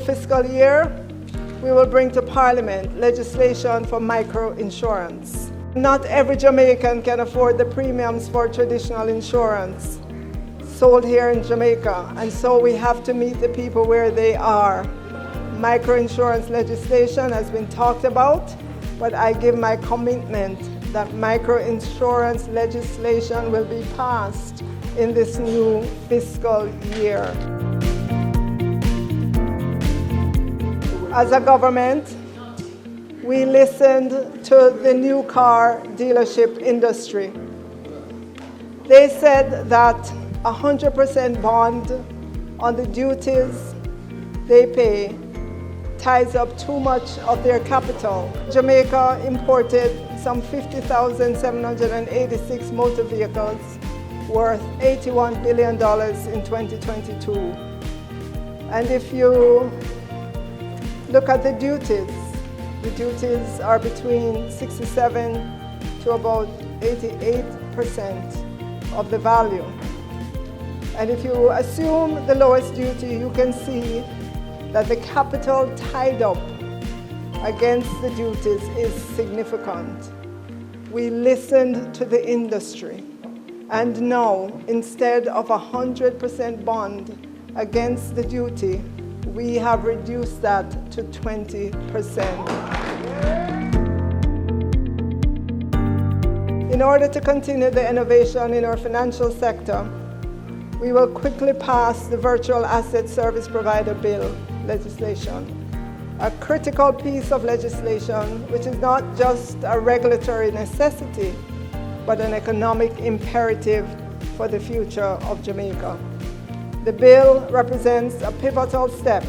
fiscal year, we will bring to Parliament legislation for micro-insurance. Not every Jamaican can afford the premiums for traditional insurance sold here in Jamaica, and so we have to meet the people where they are. Micro-insurance legislation has been talked about, but I give my commitment that micro-insurance legislation will be passed in this new fiscal year. As a government, we listened to the new car dealership industry. They said that 100% bond on the duties they pay ties up too much of their capital. Jamaica imported some 50,786 motor vehicles worth $81 billion in 2022. And if you look at the duties are between 67 to about 88% of the value. And if you assume the lowest duty, you can see that the capital tied up against the duties is significant. We listened to the industry, and now, instead of 100% bond against the duty, we have reduced that to 20%. In order to continue the innovation in our financial sector, we will quickly pass the Virtual Asset Service Provider Bill legislation, a critical piece of legislation which is not just a regulatory necessity, but an economic imperative for the future of Jamaica. The bill represents a pivotal step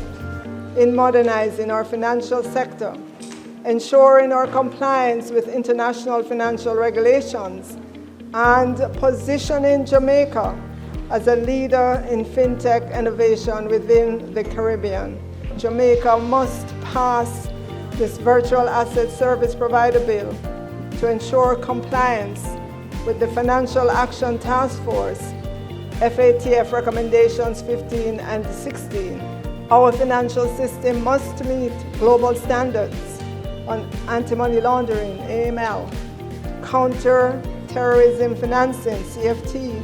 in modernizing our financial sector, ensuring our compliance with international financial regulations, and positioning Jamaica as a leader in fintech innovation within the Caribbean. Jamaica must pass this Virtual Asset Service Provider Bill to ensure compliance with the Financial Action Task Force, FATF recommendations 15 and 16. Our financial system must meet global standards on anti-money laundering, AML, counter-terrorism financing, CFT,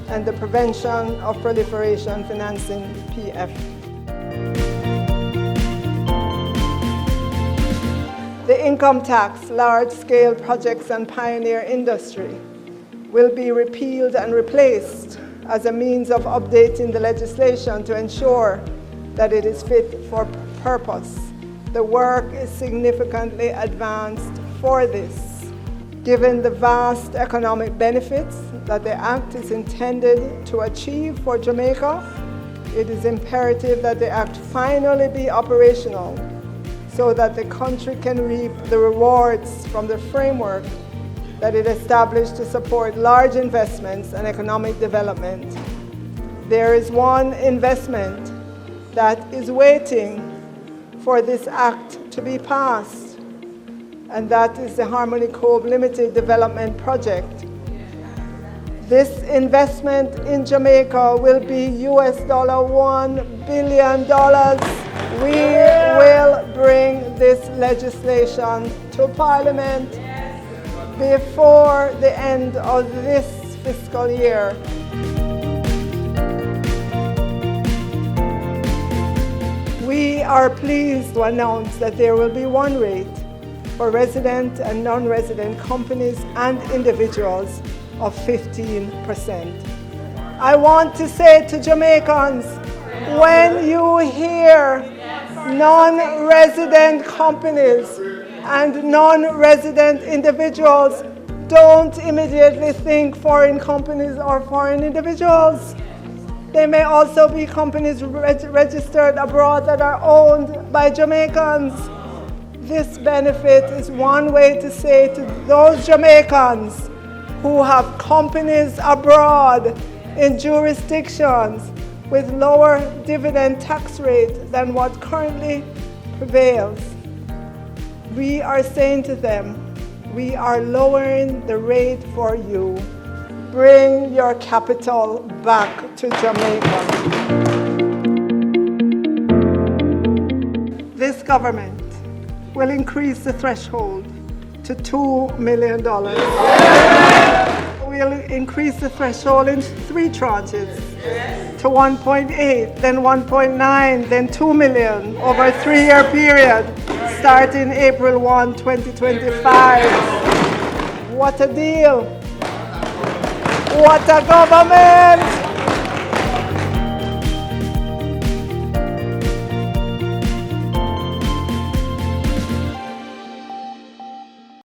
and the prevention of proliferation financing, PF. The income tax, large-scale projects and pioneer industry will be repealed and replaced as a means of updating the legislation to ensure that it is fit for purpose. The work is significantly advanced for this. Given the vast economic benefits that the Act is intended to achieve for Jamaica, it is imperative that the Act finally be operational so that the country can reap the rewards from the framework that it established to support large investments and economic development. There is one investment that is waiting for this Act to be passed, and that is the Harmony Cove Limited Development Project. This investment in Jamaica will be $1 billion. We will bring this legislation to Parliament before the end of this fiscal year. We are pleased to announce that there will be one rate for resident and non-resident companies and individuals of 15%. I want to say to Jamaicans, when you hear non-resident companies and non-resident individuals, don't immediately think foreign companies or foreign individuals. They may also be companies registered abroad that are owned by Jamaicans. This benefit is one way to say to those Jamaicans who have companies abroad in jurisdictions with lower dividend tax rate than what currently prevails. We are saying to them, we are lowering the rate for you. Bring your capital back to Jamaica. this government will increase the threshold to $2 million. We'll increase the threshold in 3 tranches to 1.8, then 1.9, then 2 million over a 3-year period starting April 1, 2025. What a deal! What a government!